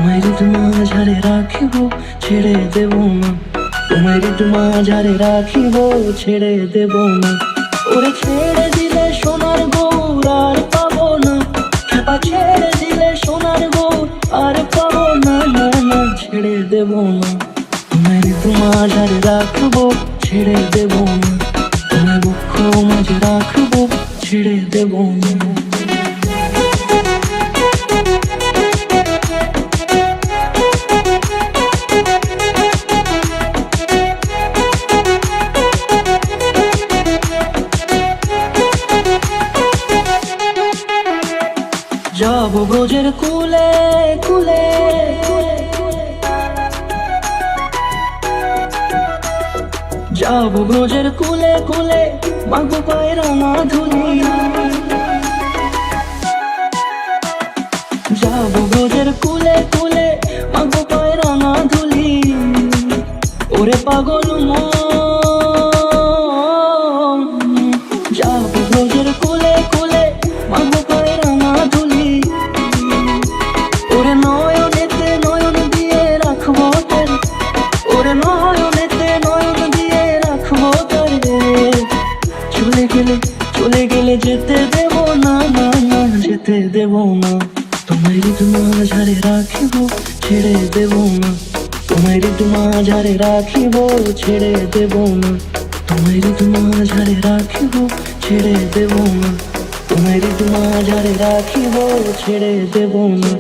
তোমায় হৃদ মাঝারে রাখিব, ছেড়ে দেব না। তোমায় হৃদ মাঝারে রাখিব, ছেড়ে দেব না। ওরে ছেড়ে দিলে সোনার গৌর আর পাবো না, খেপা ছেড়ে দিলে সোনার গৌর আর পাবো না। না না, ছেড়ে দেব না। তোমায় হৃদ মাঝারে রাখবো, ছেড়ে দেব না। তোমায় বক্ষ মাঝে রাখবো, ছেড়ে দেব না। যাব ব্রজের কুলে কুলে, যাব ব্রজের কুলে কুলে, মাগো পায়ে রাঙা ধুলি। যাব ব্রজের কুলে কুলে, মাগো পায়ে রাঙা ধুলি। ওরে পাগল মন, যাব ব্রজের কুলে কুলে, মাগো পায়ে রাঙা ধুলি। ওরে নয়নেতে নয়ন দিয়ে রাখবো তারে, ওরে নয়নেতে নয়ন দিয়ে রাখবো তারে। চলে গেলে চলে গেলে যেতে দেব না। না না, যেতে দেব না। তোমায় হৃদ মাঝারে রাখিব, ছেড়ে দেব না। তোমায় হৃদ মাঝারে রাখিব, ছেড়ে দেব না। তোমায় হৃদ মাঝারে রাখিব, ছেড়ে দেব না। তোমায় হৃদ মাঝারে রাখিব, ছেড়ে দেব না।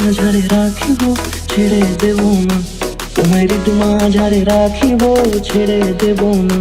মাঝারে রাখিব, ছেড়ে দেব না। তোমায় হৃদ মাঝারে রাখিব, ছেড়ে দেব না।